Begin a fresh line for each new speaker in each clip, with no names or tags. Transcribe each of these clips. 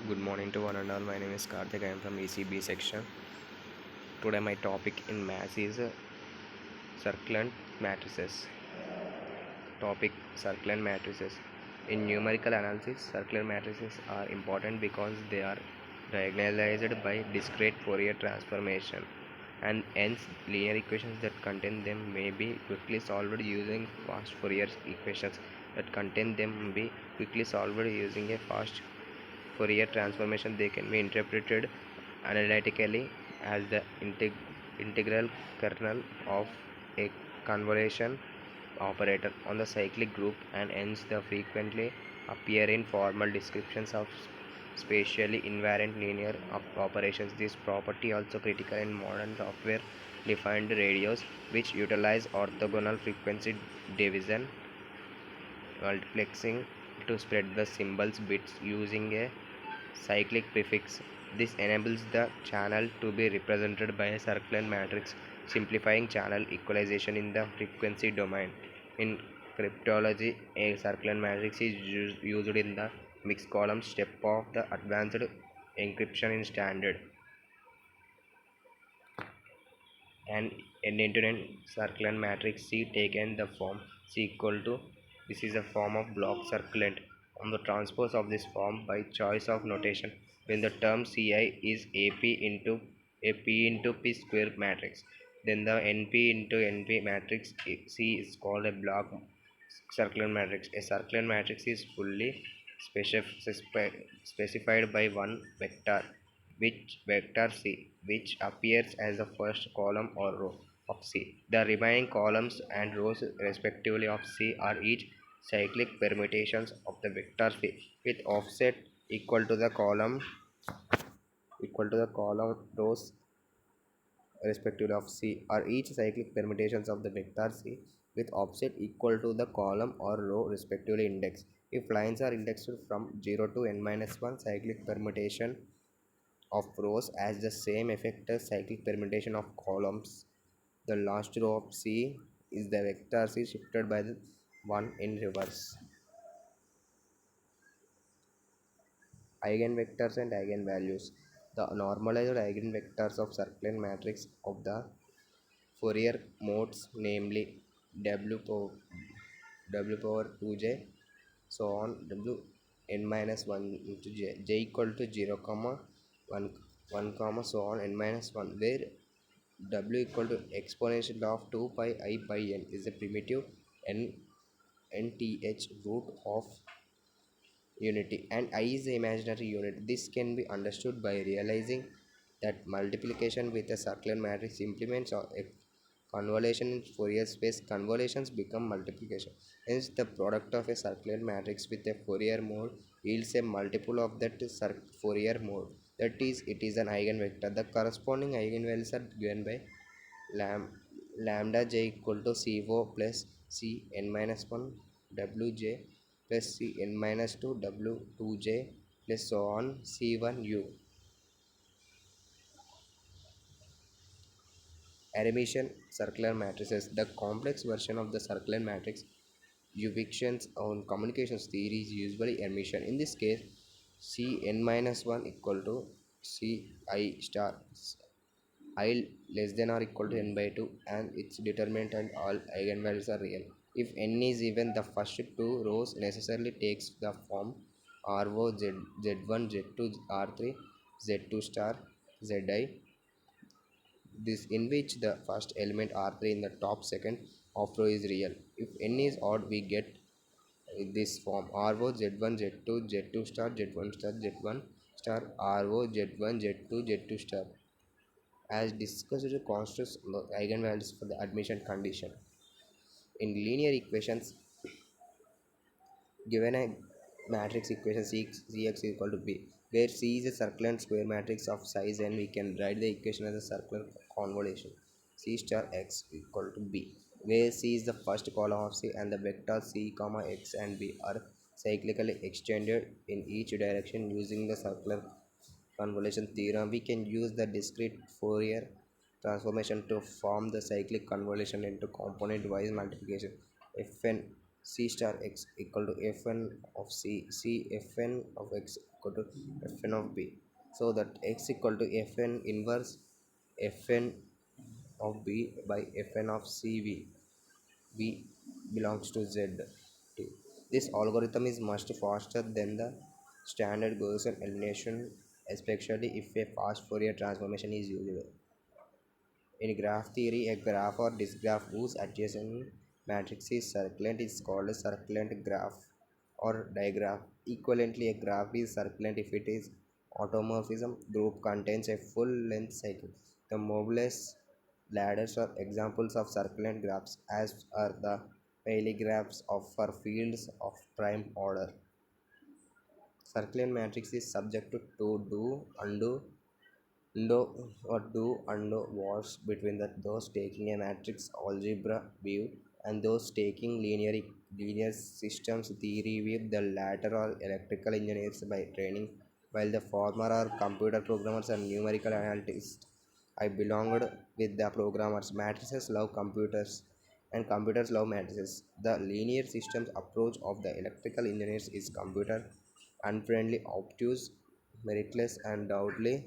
Good morning to one and all. My name is Karthik. I am from ECB section. Today my topic in maths is circulant matrices. Topic: circulant matrices. In numerical analysis, circular matrices are important because they are diagonalized by discrete Fourier transformation, and hence linear equations that contain them may be quickly solved using fast Fourier equations that contain them may be quickly solved using a fast Fourier transformation. They can be interpreted analytically as the integral kernel of a convolution operator on the cyclic group, and hence the frequently appear in formal descriptions of spatially invariant linear operations. This property also critical in modern software defined radios which utilize orthogonal frequency division multiplexing to spread the symbols bits using a cyclic prefix. This enables the channel to be represented by a circular matrix, simplifying channel equalization in the frequency domain. In cryptology, a circular matrix is used in the mixed column step of the advanced encryption in standard. And an end-to-end circular matrix C taken the form C equal to, this is a form of block circulant on the transpose of this form by choice of notation when the term Ci is AP into a P into P square matrix, then the NP into NP matrix C is called a block circular matrix. A circular matrix is fully specified by one vector, which vector C, which appears as the first column or row of C. The remaining columns and rows respectively of C are each cyclic permutations of the vector C with offset equal to the column rows respectively of C are each cyclic permutations of the vector C with offset equal to the column or row respectively index. If lines are indexed from 0 to n minus 1, cyclic permutation of rows has the same effect as cyclic permutation of columns. The last row of C is the vector C shifted by the one in reverse. Eigenvectors and eigenvalues. The normalized eigenvectors of circular matrix of the Fourier modes, namely w power 2j, so on w n minus 1 into j equal to 0 comma 1 1 comma so on n minus 1, where w equal to exponential of 2 pi I by n is a primitive n nth root of unity and I is the imaginary unit. This can be understood by realizing that multiplication with a circular matrix implements a convolution in Fourier space. Convolutions become multiplication. Hence, the product of a circular matrix with a Fourier mode yields a multiple of that Fourier mode. That is, it is an eigenvector. The corresponding eigenvalues are given by lambda j equal to co plus c n minus 1 wj plus c n minus 2 w2j plus so on c1u. Hermitian circular matrices. The complex version of the circular matrix evictions on communications theory is usually Hermitian. In this case, Cn minus 1 equal to Ci star I less than or equal to n by 2 and its determinant and all eigenvalues are real. If n is even, the first two rows necessarily takes the form Rho Z, Z1, Z2, R3, Z2 star, Zi, this in which the first element R3 in the top second of row is real. If n is odd, we get this form Rho Z1, Z2, Z2 star, Z1 star, Z1 star, Rho Z1, Z2, Z2 star. As discussed, constitutes eigenvalues for the admission condition. In linear equations, given a matrix equation Cx is equal to B, where C is a circular square matrix of size n, we can write the equation as a circular convolution C star x equal to B, where C is the first column of C and the vector C comma x and B are cyclically extended in each direction using the circular convolution theorem. We can use the discrete Fourier transformation to form the cyclic convolution into component wise multiplication. Fn C star x equal to Fn of C, C Fn of x equal to Fn of B. So that x equal to Fn inverse Fn of B by Fn of CV. B belongs to Z. This algorithm is much faster than the standard Gaussian elimination, especially if a fast Fourier transformation is used. In graph theory, a graph or disk graph whose adjacent matrix is circulant is called a circulant graph or digraph. Equivalently, a graph is circulant if it is automorphism group contains a full length cycle. The Mobius ladders are examples of circulant graphs, as are the Paley graphs of for fields of prime order. Circulant matrix is subject to do wars between those taking a matrix algebra view and those taking linear systems theory view. The latter are electrical engineers by training, while the former are computer programmers and numerical analysts. I belonged with the programmers. Matrices love computers and computers love matrices. The linear systems approach of the electrical engineers is computer unfriendly, obtuse, meritless, and doubtly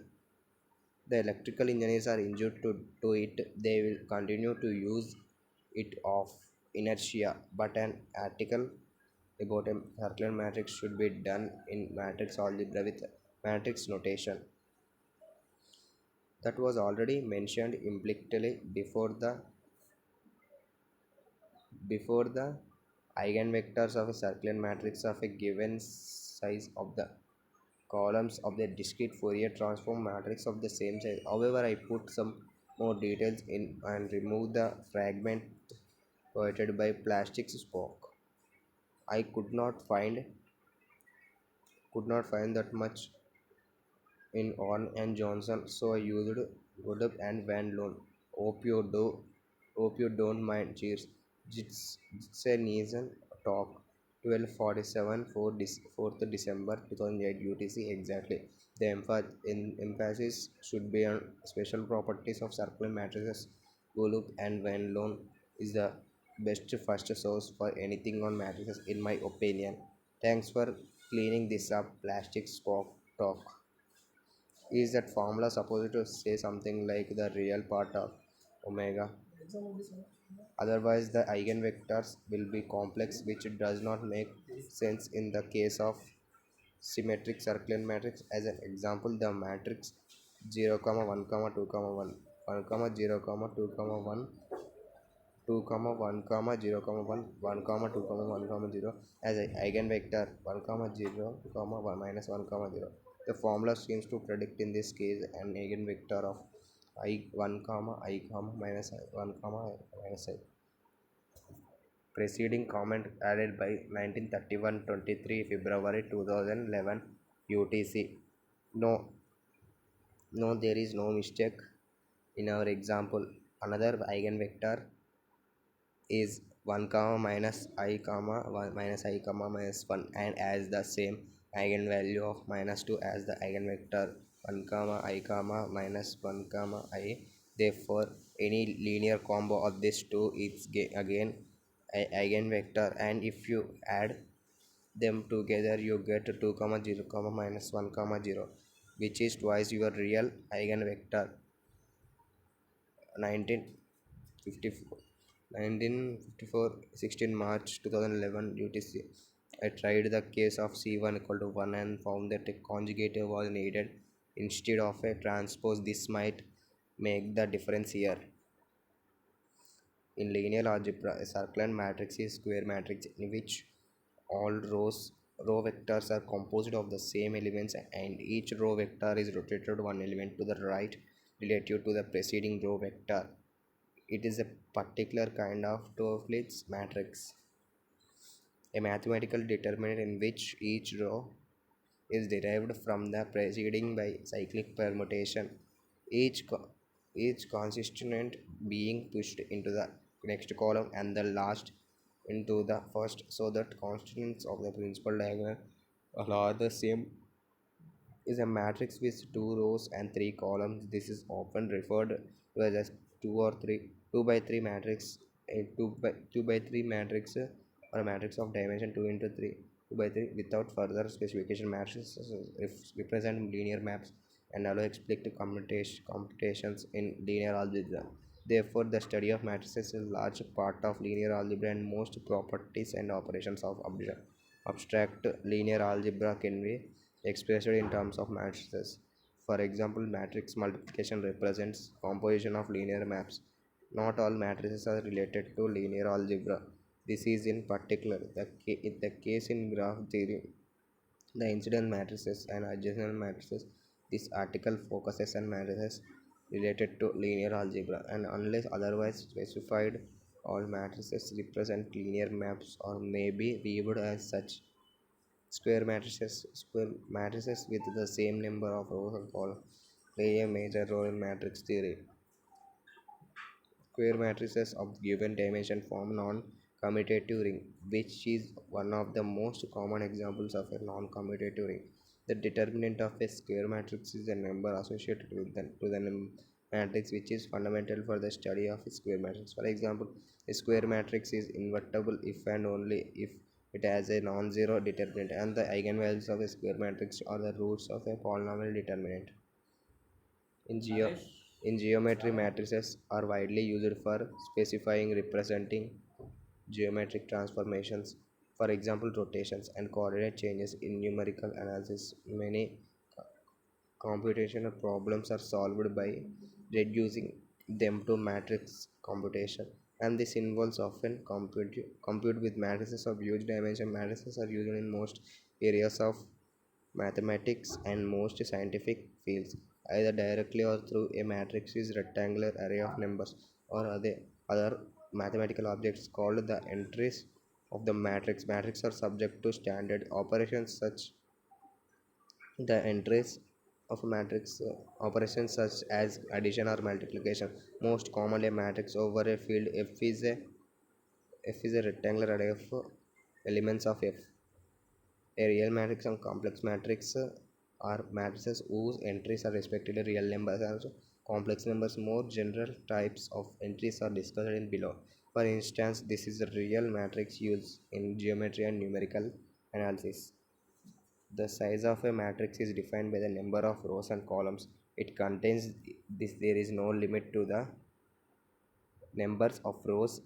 the electrical engineers are injured to it. They will continue to use it of inertia. But an article about a circular matrix should be done in matrix algebra with matrix notation. That was already mentioned implicitly before the eigenvectors of a circular matrix of a given size of the columns of the discrete Fourier transform matrix of the same size. However, I put some more details in and remove the fragment created by plastic spoke. I could not find that much in Orn and Johnson, so I used Goodub and Van Loon. Hope you don't mind. Cheers. It's a Nielsen talk. 12:47 4th December 2008 UTC exactly. The emphasis should be on special properties of circular matrices. Golub and Van Loon is the best first source for anything on matrices in my opinion. Thanks for cleaning this up. Plastic spoke talk. Is that formula supposed to say something like the real part of omega? Otherwise, the eigenvectors will be complex, which does not make sense in the case of symmetric circular matrix. As an example, the matrix 0, 1, 2, 1, 1, 0, 2, 1, 2, 1, 0, 1, 1, 2, 1, 0 as an eigenvector 1, 0, 1, minus 1, 0. The formula seems to predict in this case an eigenvector of I1, I, minus 1, minus I. Preceding comment added by 1931 23 February 2011 UTC. No, no, there is no mistake in our example. Another eigenvector is 1 comma minus I comma 1 minus I comma minus 1 and as the same eigenvalue of minus 2 as the eigenvector 1 comma I comma minus 1 comma I. Therefore, any linear combo of these two is again a eigenvector, and if you add them together you get 2 comma 0 comma minus 1 comma 0, which is twice your real eigenvector. 1954 1954 16 March 2011 UTC. I tried the case of C1 equal to 1 and found that a conjugator was needed instead of a transpose. This might make the difference here. In linear algebra, a circular matrix is a square matrix in which all row vectors are composed of the same elements and each row vector is rotated one element to the right relative to the preceding row vector. It is a particular kind of Toeplitz matrix, a mathematical determinant in which each row is derived from the preceding by cyclic permutation, each, each constituent being pushed into the next column and the last into the first, so that constituents of the principal diagonal are the same. Is a matrix with two rows and three columns. This is often referred to as 2 or 3 2 by 3 matrix. A 2 by 3 matrix or a matrix of dimension 2 into 3 2 by 3 without further specification. Matrices represent linear maps and allow explicit computations in linear algebra. Therefore, the study of matrices is a large part of linear algebra, and most properties and operations of abstract linear algebra can be expressed in terms of matrices. For example, matrix multiplication represents composition of linear maps. Not all matrices are related to linear algebra. This is in particular the case in graph theory, the incident matrices and adjacent matrices. This article focuses on matrices related to linear algebra, and unless otherwise specified, all matrices represent linear maps or may be viewed as such. Square matrices with the same number of rows and columns play a major role in matrix theory. Square matrices of given dimension form non-commutative ring, which is one of the most common examples of a non-commutative ring. The determinant of a square matrix is a number associated with the matrix, which is fundamental for the study of a square matrix. For example, a square matrix is invertible if and only if it has a non-zero determinant, and the eigenvalues of a square matrix are the roots of a polynomial determinant. In, geo- in geometry, matrices are widely used for specifying representing geometric transformations, for example, rotations and coordinate changes in numerical analysis. Many computational problems are solved by reducing them to matrix computation, and this involves often compute with matrices of huge dimension. Matrices are used in most areas of mathematics and most scientific fields, either directly or through a matrix is rectangular array of numbers or other mathematical objects called the entries of the matrix. Matrices are subject to standard operations such the entries of a matrix operations such as addition or multiplication. Most commonly, a matrix over a field F is a rectangular array of elements of F. A real matrix and complex matrix are matrices whose entries are respectively real numbers and also complex numbers. More general types of entries are discussed in below. For instance, this is a real matrix used in geometry and numerical analysis. The size of a matrix is defined by the number of rows and columns it contains. This there is no limit to the numbers of rows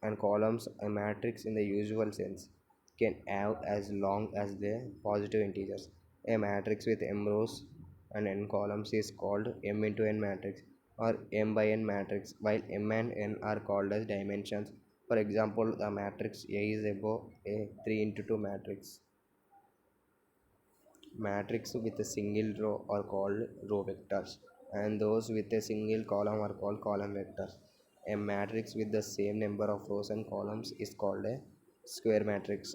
and columns a matrix in the usual sense can have as long as the positive integers. A matrix with m rows and n columns is called m into n matrix or m by n matrix, while m and n are called as dimensions. For example, the matrix A is above a 3 into 2 matrix. Matrix with a single row are called row vectors, and those with a single column are called column vectors. A matrix with the same number of rows and columns is called a square matrix.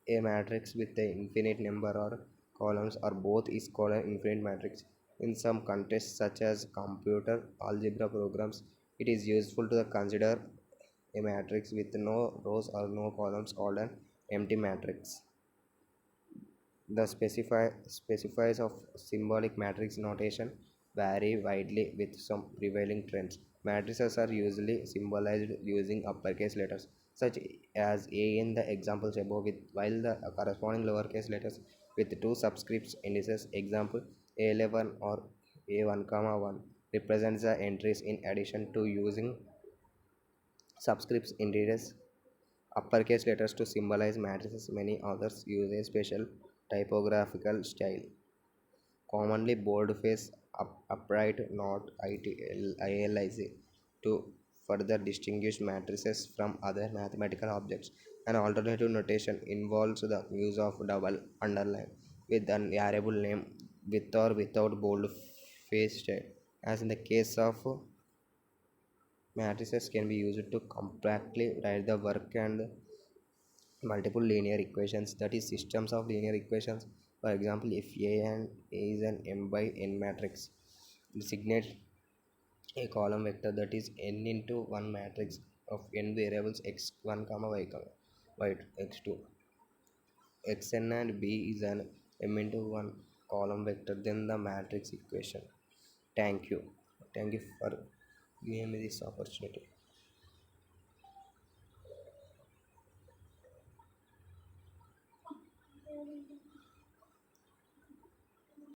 A matrix with an infinite number of columns or both is called an infinite matrix. In some contexts, such as computer algebra programs, it is useful to consider a matrix with no rows or no columns called an empty matrix. The specifiers of symbolic matrix notation vary widely with some prevailing trends. Matrices are usually symbolized using uppercase letters, such as A in the examples above, while the corresponding lowercase letters with two subscripts indices, example A11 or A1, 1, represents the entries in addition to using subscripts indices uppercase letters to symbolize matrices. Many authors use a special typographical style, commonly boldface, upright, not ILIC, to further distinguish matrices from other mathematical objects. An alternative notation involves the use of double underline with an variable name with or without boldface style. As in the case of matrices can be used to compactly write the work and multiple linear equations, that is systems of linear equations. For example, if A is an m by n matrix, designate a column vector that is n into 1 matrix of n variables x1 comma y x2. Xn and b is an m into 1 column vector, then the matrix equation. Thank you. Thank you for giving me this opportunity.